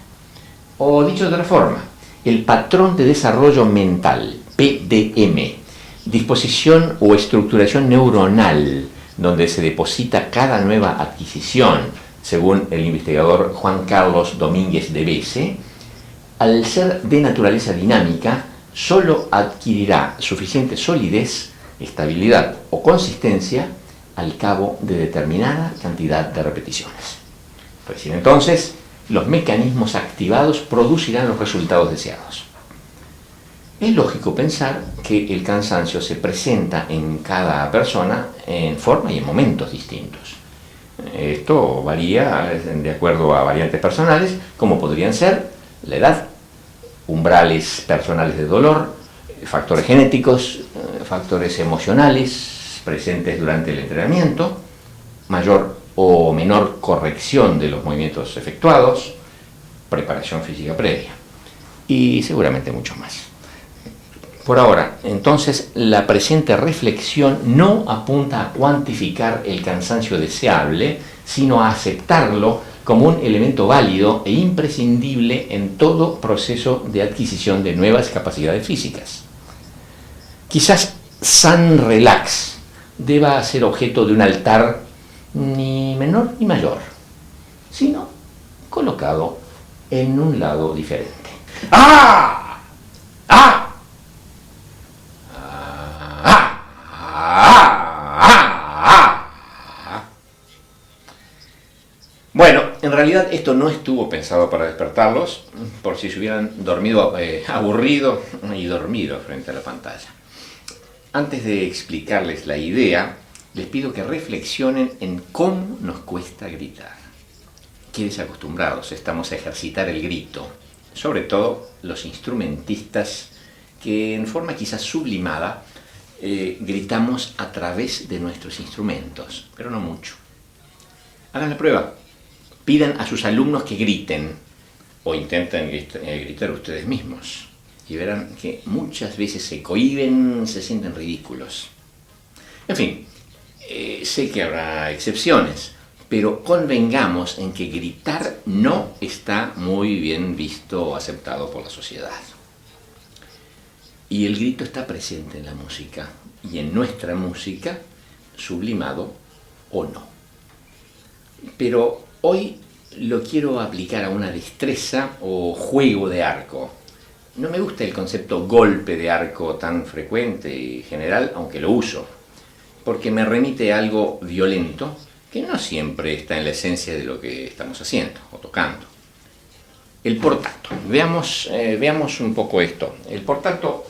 O dicho de otra forma, el patrón de desarrollo mental, PDM, disposición o estructuración neuronal, donde se deposita cada nueva adquisición, según el investigador Juan Carlos Domínguez de Bese, al ser de naturaleza dinámica, solo adquirirá suficiente solidez, estabilidad o consistencia al cabo de determinada cantidad de repeticiones. Recién entonces, los mecanismos activados producirán los resultados deseados. Es lógico pensar que el cansancio se presenta en cada persona en forma y en momentos distintos. Esto varía de acuerdo a variantes personales, como podrían ser la edad, umbrales personales de dolor, factores genéticos, factores emocionales presentes durante el entrenamiento, mayor o menor corrección de los movimientos efectuados, preparación física previa y seguramente mucho más. Por ahora, entonces, la presente reflexión no apunta a cuantificar el cansancio deseable, sino a aceptarlo como un elemento válido e imprescindible en todo proceso de adquisición de nuevas capacidades físicas. Quizás San Relax deba ser objeto de un altar ni menor ni mayor, sino colocado en un lado diferente. ¡Ah! ¡Ah! Bueno, en realidad esto no estuvo pensado para despertarlos, por si se hubieran dormido aburrido y dormido frente a la pantalla. Antes de explicarles la idea, les pido que reflexionen en cómo nos cuesta gritar. Qué desacostumbrados estamos a ejercitar el grito, sobre todo los instrumentistas que en forma quizás sublimada gritamos a través de nuestros instrumentos, pero no mucho. Hagan la prueba. Pidan a sus alumnos que griten o intenten gritar ustedes mismos y verán que muchas veces se cohíben, se sienten ridículos. En fin, sé que habrá excepciones, pero convengamos en que gritar no está muy bien visto o aceptado por la sociedad. Y el grito está presente en la música y en nuestra música, sublimado o no. Pero hoy lo quiero aplicar a una destreza o juego de arco. No me gusta el concepto golpe de arco tan frecuente y general, aunque lo uso. porque me remite a algo violento que no siempre está en la esencia de lo que estamos haciendo o tocando. El portato. Veamos un poco esto. El portato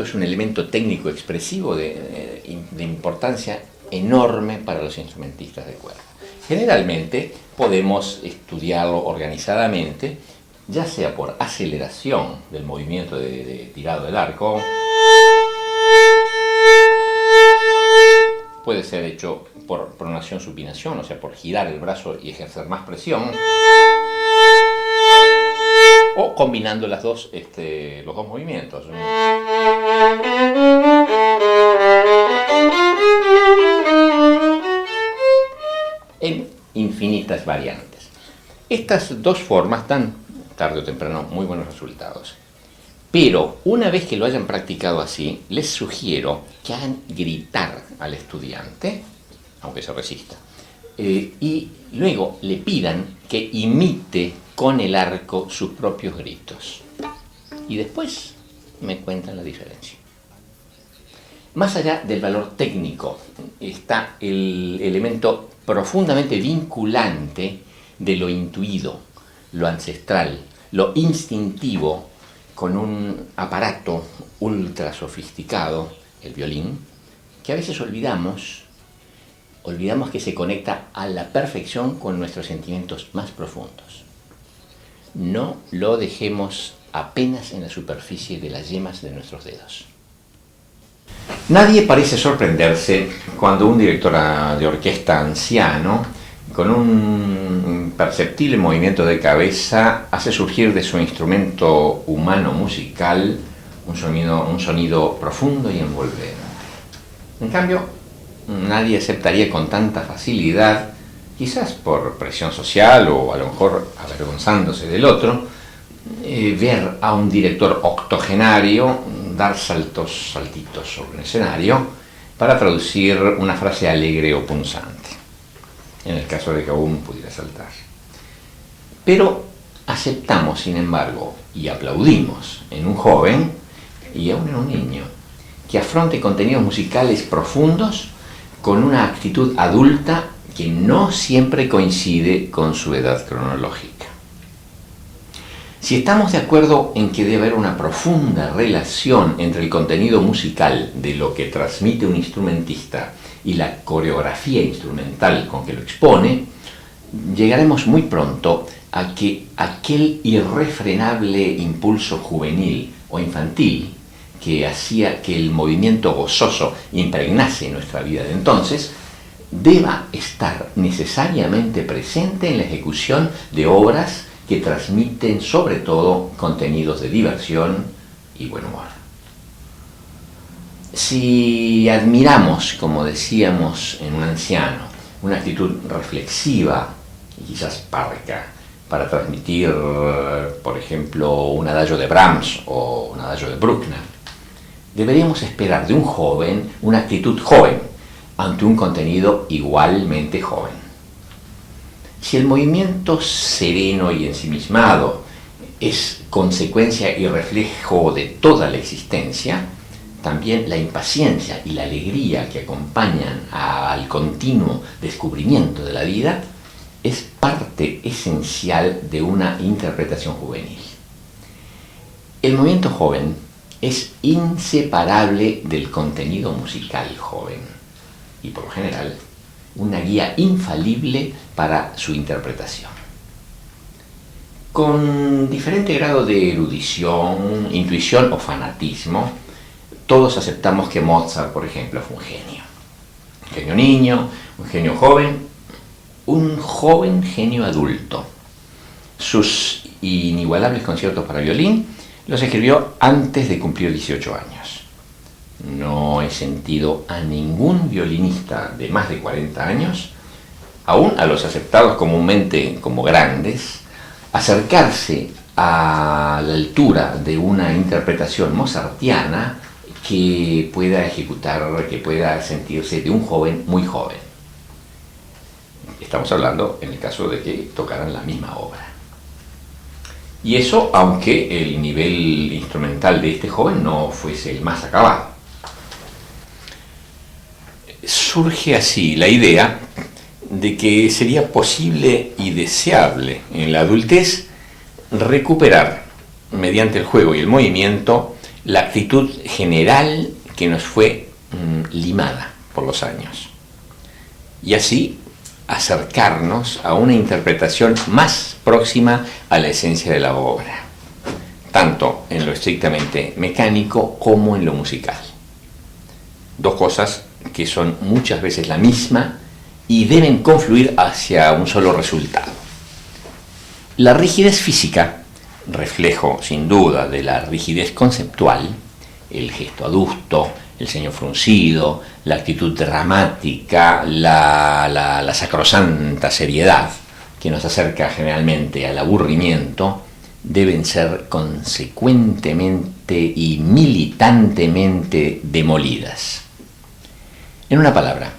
es un elemento técnico expresivo de importancia enorme para los instrumentistas de cuerda. Generalmente podemos estudiarlo organizadamente, ya sea por aceleración del movimiento de tirado del arco, puede ser hecho por pronación-supinación, o sea, por girar el brazo y ejercer más presión, o combinando los dos movimientos. En infinitas variantes. Estas dos formas dan, tarde o temprano, muy buenos resultados. Pero una vez que lo hayan practicado así, les sugiero que hagan gritar al estudiante, aunque se resista, y luego le pidan que imite con el arco sus propios gritos. Y después me cuentan la diferencia. Más allá del valor técnico está el elemento profundamente vinculante de lo intuido, lo ancestral, lo instintivo, con un aparato ultra sofisticado, el violín, que a veces olvidamos que se conecta a la perfección con nuestros sentimientos más profundos. No lo dejemos apenas en la superficie de las yemas de nuestros dedos. Nadie parece sorprenderse cuando un director de orquesta anciano, con un imperceptible movimiento de cabeza, hace surgir de su instrumento humano musical un sonido profundo y envolvente. En cambio, nadie aceptaría con tanta facilidad, quizás por presión social o a lo mejor avergonzándose del otro, ver a un director octogenario dar saltitos sobre un escenario para traducir una frase alegre o punzante, en el caso de que aún pudiera saltar. Pero aceptamos, sin embargo, y aplaudimos en un joven y aún en un niño que afronte contenidos musicales profundos con una actitud adulta que no siempre coincide con su edad cronológica. Si estamos de acuerdo en que debe haber una profunda relación entre el contenido musical de lo que transmite un instrumentista y la coreografía instrumental con que lo expone, llegaremos muy pronto a que aquel irrefrenable impulso juvenil o infantil que hacía que el movimiento gozoso impregnase nuestra vida de entonces, deba estar necesariamente presente en la ejecución de obras que transmiten sobre todo contenidos de diversión y buen humor. Si admiramos, como decíamos en un anciano, una actitud reflexiva y quizás parca para transmitir, por ejemplo, un adagio de Brahms o un adagio de Bruckner, deberíamos esperar de un joven una actitud joven ante un contenido igualmente joven. Si el movimiento sereno y ensimismado es consecuencia y reflejo de toda la existencia, también la impaciencia y la alegría que acompañan al continuo descubrimiento de la vida es parte esencial de una interpretación juvenil. El movimiento joven es inseparable del contenido musical joven y, por lo general, una guía infalible para su interpretación. Con diferente grado de erudición, intuición o fanatismo, todos aceptamos que Mozart, por ejemplo, fue un genio. Un genio niño, un genio joven, un joven genio adulto. Sus inigualables conciertos para violín los escribió antes de cumplir 18 años. No he sentido a ningún violinista de más de 40 años, aún a los aceptados comúnmente como grandes, acercarse a la altura de una interpretación mozartiana que pueda ejecutar, que pueda sentirse de un joven muy joven. Estamos hablando en el caso de que tocaran la misma obra. Y eso aunque el nivel instrumental de este joven no fuese el más acabado. surge así la idea de que sería posible y deseable en la adultez recuperar, mediante el juego y el movimiento, la actitud general que nos fue limada por los años. Y así acercarnos a una interpretación más próxima a la esencia de la obra, tanto en lo estrictamente mecánico como en lo musical. Dos cosas que son muchas veces la misma y deben confluir hacia un solo resultado. La rigidez física, reflejo sin duda de la rigidez conceptual, el gesto adusto, el ceño fruncido, la actitud dramática, la sacrosanta seriedad que nos acerca generalmente al aburrimiento, deben ser consecuentemente y militantemente demolidas. En una palabra,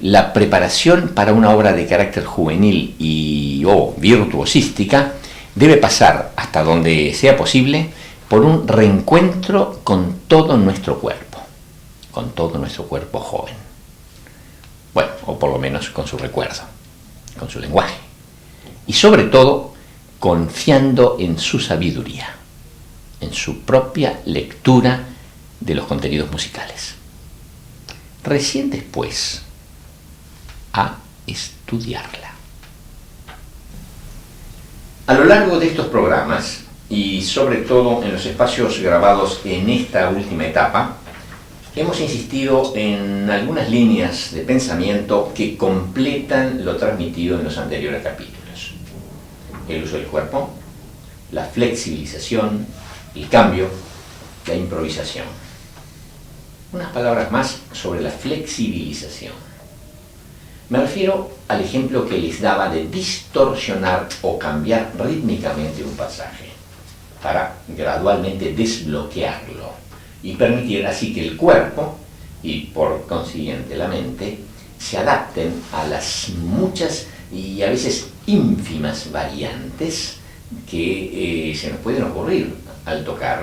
la preparación para una obra de carácter juvenil y virtuosística debe pasar, hasta donde sea posible, por un reencuentro con todo nuestro cuerpo joven. Bueno, o por lo menos con su recuerdo, con su lenguaje. Y sobre todo, confiando en su sabiduría, en su propia lectura de los contenidos musicales. Recién después, a estudiarla. A lo largo de estos programas, y sobre todo en los espacios grabados en esta última etapa, hemos insistido en algunas líneas de pensamiento que completan lo transmitido en los anteriores capítulos. El uso del cuerpo, la flexibilización, el cambio, la improvisación. Unas palabras más sobre la flexibilización. Me refiero al ejemplo que les daba de distorsionar o cambiar rítmicamente un pasaje para gradualmente desbloquearlo y permitir así que el cuerpo y por consiguiente la mente se adapten a las muchas y a veces ínfimas variantes que se nos pueden ocurrir al tocar,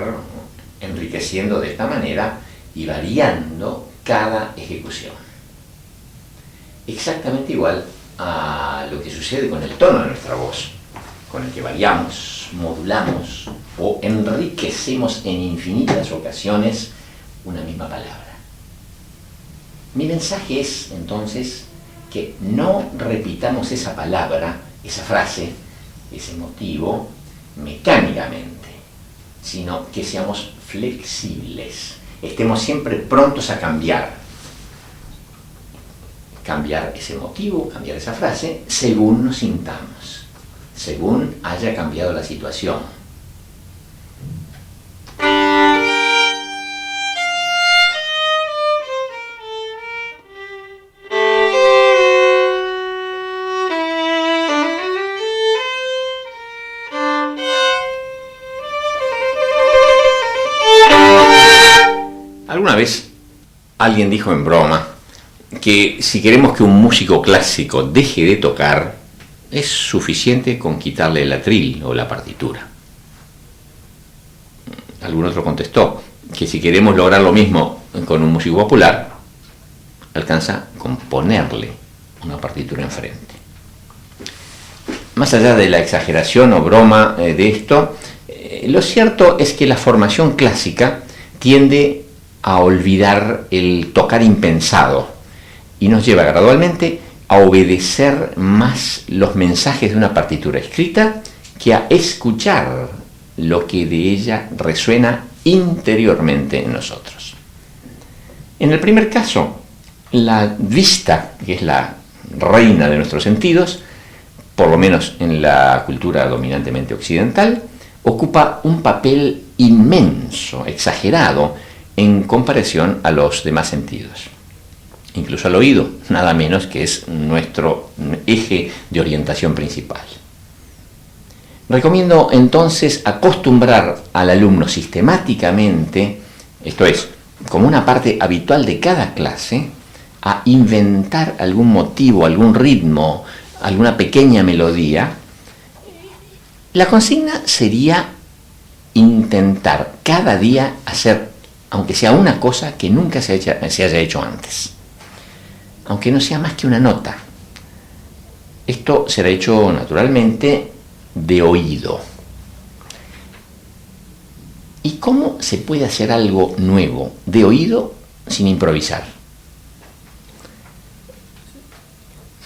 enriqueciendo de esta manera y variando cada ejecución. Exactamente igual a lo que sucede con el tono de nuestra voz, con el que variamos, modulamos o enriquecemos en infinitas ocasiones una misma palabra. Mi mensaje es, entonces, que no repitamos esa palabra, esa frase, ese motivo, mecánicamente, sino que seamos flexibles, estemos siempre prontos a cambiar ese motivo, cambiar esa frase, según nos sintamos, según haya cambiado la situación. Alguna vez alguien dijo en broma que si queremos que un músico clásico deje de tocar, es suficiente con quitarle el atril o la partitura. Algún otro contestó que si queremos lograr lo mismo con un músico popular, alcanza con ponerle una partitura enfrente. Más allá de la exageración o broma de esto, lo cierto es que la formación clásica tiende a olvidar el tocar impensado y nos lleva gradualmente a obedecer más los mensajes de una partitura escrita que a escuchar lo que de ella resuena interiormente en nosotros. En el primer caso, la vista, que es la reina de nuestros sentidos, por lo menos en la cultura dominantemente occidental, ocupa un papel inmenso, exagerado, en comparación a los demás sentidos. Incluso al oído, nada menos que es nuestro eje de orientación principal. Recomiendo entonces acostumbrar al alumno sistemáticamente, esto es, como una parte habitual de cada clase, a inventar algún motivo, algún ritmo, alguna pequeña melodía. La consigna sería intentar cada día hacer, aunque sea una cosa que nunca se haya hecho antes. aunque no sea más que una nota. Esto será hecho naturalmente de oído. ¿Y cómo se puede hacer algo nuevo de oído sin improvisar?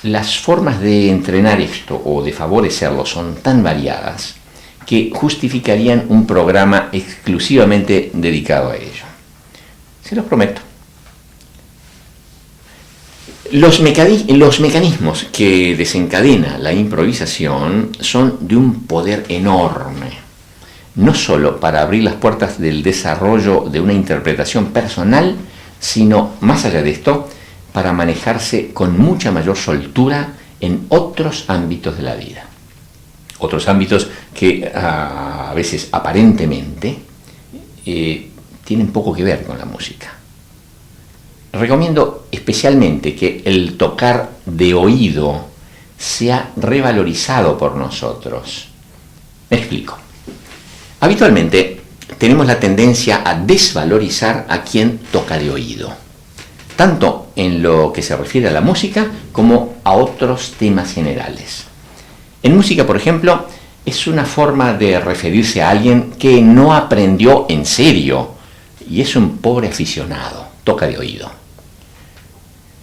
Las formas de entrenar esto o de favorecerlo son tan variadas que justificarían un programa exclusivamente dedicado a ello. Se los prometo. Los mecanismos que desencadena la improvisación son de un poder enorme, no solo para abrir las puertas del desarrollo de una interpretación personal, sino, más allá de esto, para manejarse con mucha mayor soltura en otros ámbitos de la vida. Otros ámbitos que a veces aparentemente tienen poco que ver con la música. Recomiendo especialmente que el tocar de oído sea revalorizado por nosotros. Me explico. Habitualmente tenemos la tendencia a desvalorizar a quien toca de oído, tanto en lo que se refiere a la música como a otros temas generales. En música, por ejemplo, es una forma de referirse a alguien que no aprendió en serio y es un pobre aficionado, toca de oído.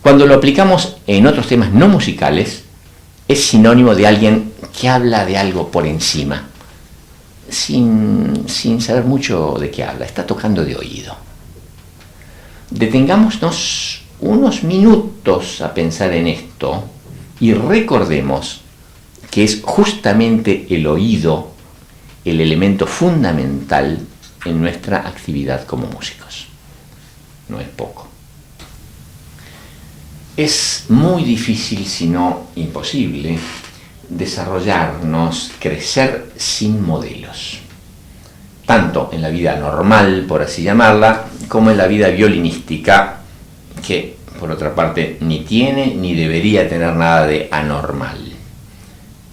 Cuando lo aplicamos en otros temas no musicales, es sinónimo de alguien que habla de algo por encima, sin saber mucho de qué habla, está tocando de oído. Detengámonos unos minutos a pensar en esto y recordemos que es justamente el oído el elemento fundamental en nuestra actividad como músicos. No es poco. Es muy difícil, si no imposible, desarrollarnos, crecer sin modelos, tanto en la vida normal, por así llamarla, como en la vida violinística, que, por otra parte, ni tiene ni debería tener nada de anormal.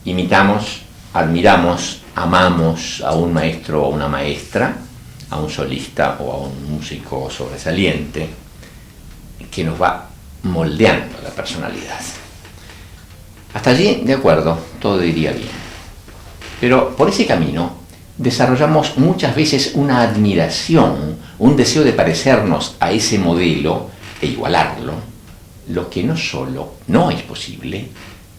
Imitamos, admiramos, amamos a un maestro o una maestra, a un solista o a un músico sobresaliente, que nos va moldeando la personalidad. Hasta allí, de acuerdo, todo iría bien. Pero por ese camino desarrollamos muchas veces una admiración, un deseo de parecernos a ese modelo e igualarlo, lo que no solo no es posible,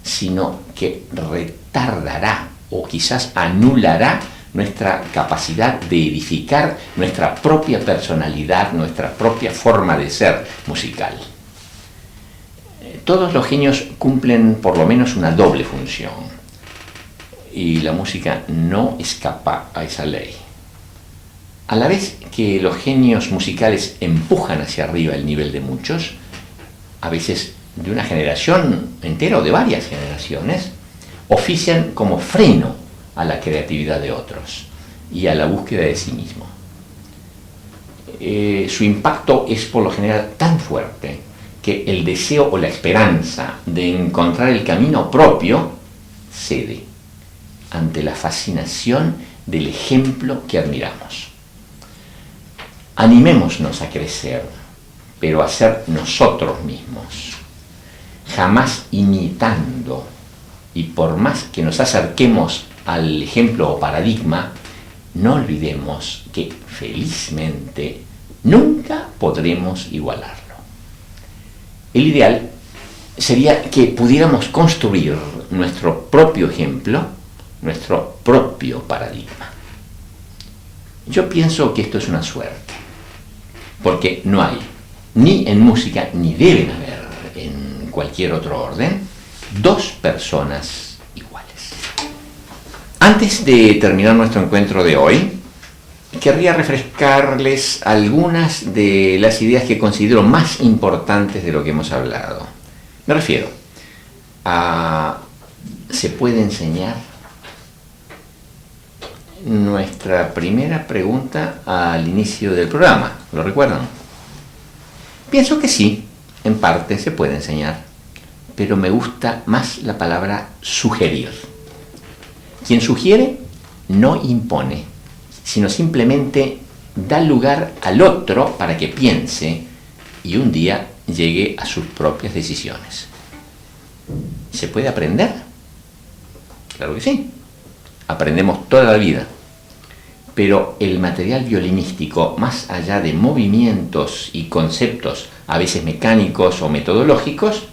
sino que retardará o quizás anulará nuestra capacidad de edificar nuestra propia personalidad, nuestra propia forma de ser musical. Todos los genios cumplen por lo menos una doble función y la música no escapa a esa ley. A la vez que los genios musicales empujan hacia arriba el nivel de muchos, a veces de una generación entera o de varias generaciones, ofician como freno a la creatividad de otros y a la búsqueda de sí mismo. Su impacto es por lo general tan fuerte que el deseo o la esperanza de encontrar el camino propio cede ante la fascinación del ejemplo que admiramos. Animémonos a crecer, pero a ser nosotros mismos, jamás imitando, y por más que nos acerquemos al ejemplo o paradigma, no olvidemos que felizmente nunca podremos igualarlo. El ideal sería que pudiéramos construir nuestro propio ejemplo, nuestro propio paradigma. Yo pienso que esto es una suerte, porque no hay, ni en música, ni deben haber en cualquier otro orden, dos personas iguales. Antes de terminar nuestro encuentro de hoy, querría refrescarles algunas de las ideas que considero más importantes de lo que hemos hablado. Me refiero a ¿se puede enseñar? Nuestra primera pregunta al inicio del programa, ¿lo recuerdan? Pienso que sí, en parte se puede enseñar, pero me gusta más la palabra sugerir. Quien sugiere no impone, sino simplemente da lugar al otro para que piense y un día llegue a sus propias decisiones. ¿Se puede aprender? Claro que sí. Aprendemos toda la vida. Pero el material violinístico, más allá de movimientos y conceptos, a veces mecánicos o metodológicos,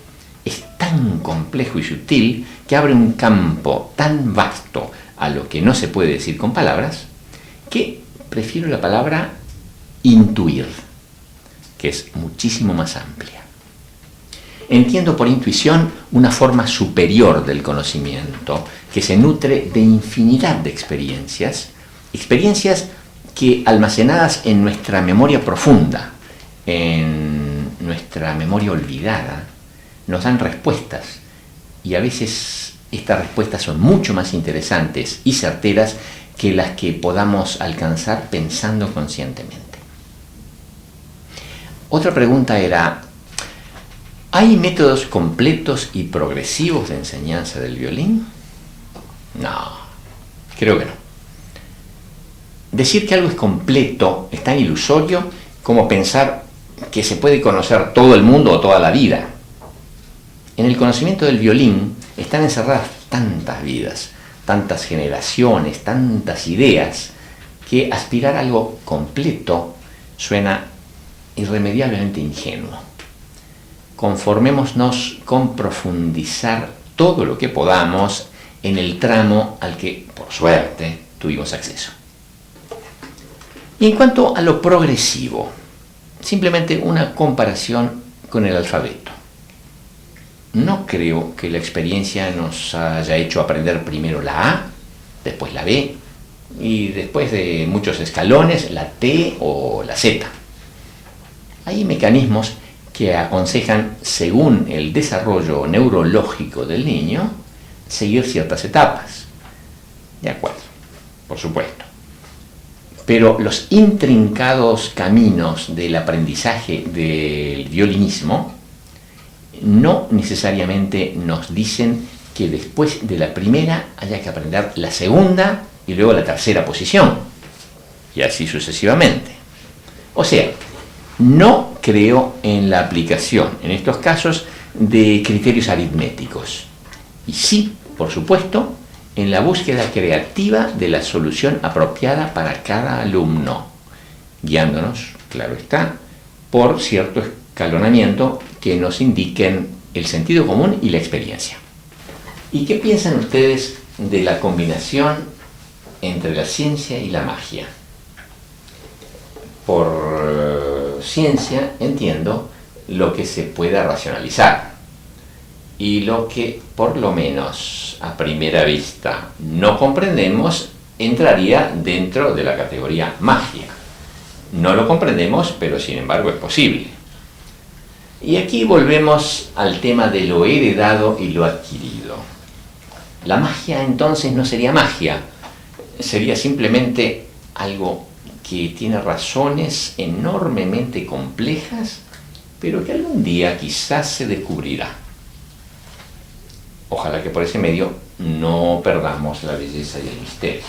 es tan complejo y sutil que abre un campo tan vasto a lo que no se puede decir con palabras, que prefiero la palabra intuir, que es muchísimo más amplia. Entiendo por intuición una forma superior del conocimiento que se nutre de infinidad de experiencias que almacenadas en nuestra memoria profunda, en nuestra memoria olvidada, nos dan respuestas, y a veces estas respuestas son mucho más interesantes y certeras que las que podamos alcanzar pensando conscientemente. Otra pregunta era: ¿hay métodos completos y progresivos de enseñanza del violín? No, creo que no. Decir que algo es completo es tan ilusorio como pensar que se puede conocer todo el mundo o toda la vida. En el conocimiento del violín están encerradas tantas vidas, tantas generaciones, tantas ideas, que aspirar a algo completo suena irremediablemente ingenuo. Conformémonos con profundizar todo lo que podamos en el tramo al que, por suerte, tuvimos acceso. Y en cuanto a lo progresivo, simplemente una comparación con el alfabeto. No creo que la experiencia nos haya hecho aprender primero la A, después la B, y después de muchos escalones la T o la Z. Hay mecanismos que aconsejan, según el desarrollo neurológico del niño, seguir ciertas etapas. De acuerdo, por supuesto. Pero los intrincados caminos del aprendizaje del violinismo no necesariamente nos dicen que después de la primera haya que aprender la segunda y luego la tercera posición, y así sucesivamente. O sea, no creo en la aplicación, en estos casos, de criterios aritméticos. Y sí, por supuesto, en la búsqueda creativa de la solución apropiada para cada alumno, guiándonos, claro está, por cierto escalonamiento que nos indiquen el sentido común y la experiencia. ¿Y qué piensan ustedes de la combinación entre la ciencia y la magia? Por ciencia entiendo lo que se pueda racionalizar, y lo que, por lo menos a primera vista, no comprendemos entraría dentro de la categoría magia. No lo comprendemos, pero sin embargo es posible. Y aquí volvemos al tema de lo heredado y lo adquirido. La magia entonces no sería magia, sería simplemente algo que tiene razones enormemente complejas, pero que algún día quizás se descubrirá. Ojalá que por ese medio no perdamos la belleza y el misterio.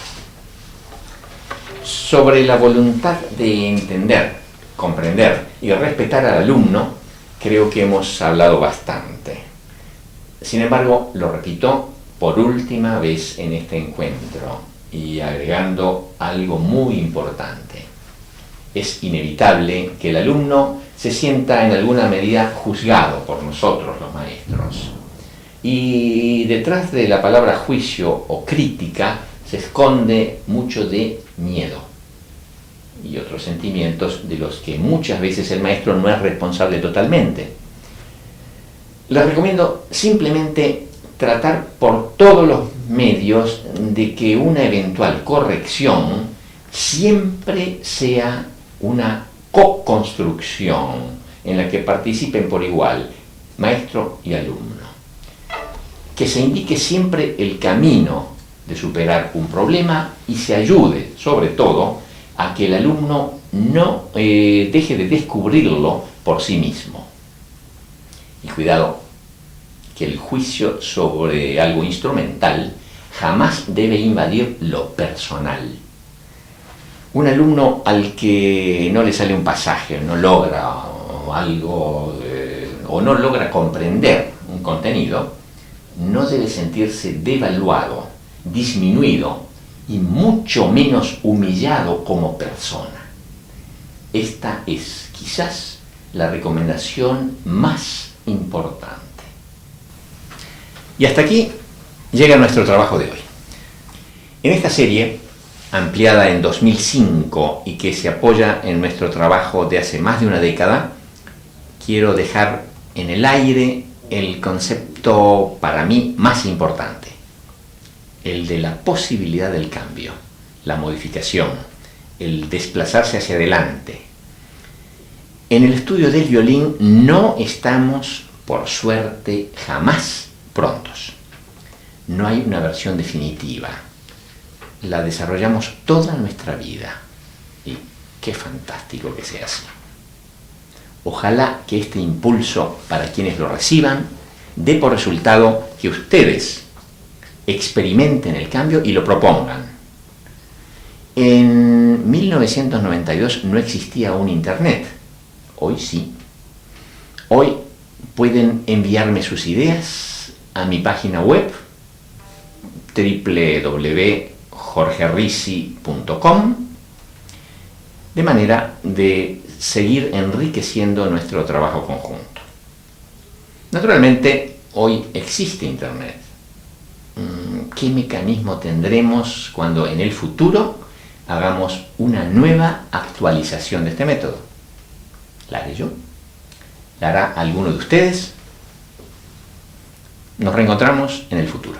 Sobre la voluntad de entender, comprender y respetar al alumno, creo que hemos hablado bastante. Sin embargo, lo repito por última vez en este encuentro, y agregando algo muy importante. Es inevitable que el alumno se sienta en alguna medida juzgado por nosotros, los maestros. Y detrás de la palabra juicio o crítica se esconde mucho de miedo y otros sentimientos de los que muchas veces el maestro no es responsable totalmente. Les recomiendo simplemente tratar por todos los medios de que una eventual corrección siempre sea una co-construcción en la que participen por igual maestro y alumno. Que se indique siempre el camino de superar un problema y se ayude, sobre todo, a que el alumno no deje de descubrirlo por sí mismo. Y cuidado, que el juicio sobre algo instrumental jamás debe invadir lo personal. Un alumno al que no le sale un pasaje, no logra algo o no logra comprender un contenido, no debe sentirse devaluado, disminuido y mucho menos humillado como persona. Esta es quizás la recomendación más importante. Y hasta aquí llega nuestro trabajo de hoy. En esta serie, ampliada en 2005 y que se apoya en nuestro trabajo de hace más de una década, quiero dejar en el aire el concepto para mí más importante, el de la posibilidad del cambio, la modificación, el desplazarse hacia adelante. En el estudio del violín no estamos, por suerte, jamás prontos. No hay una versión definitiva. La desarrollamos toda nuestra vida. Y qué fantástico que sea así. Ojalá que este impulso para quienes lo reciban dé por resultado que ustedes experimenten el cambio y lo propongan. En 1992 no existía un internet. Hoy sí. Hoy pueden enviarme sus ideas a mi página web www.jorgerisi.com, de manera de seguir enriqueciendo nuestro trabajo conjunto. Naturalmente, hoy existe Internet. ¿Qué mecanismo tendremos cuando en el futuro hagamos una nueva actualización de este método? ¿La haré yo? ¿La hará alguno de ustedes? Nos reencontramos en el futuro.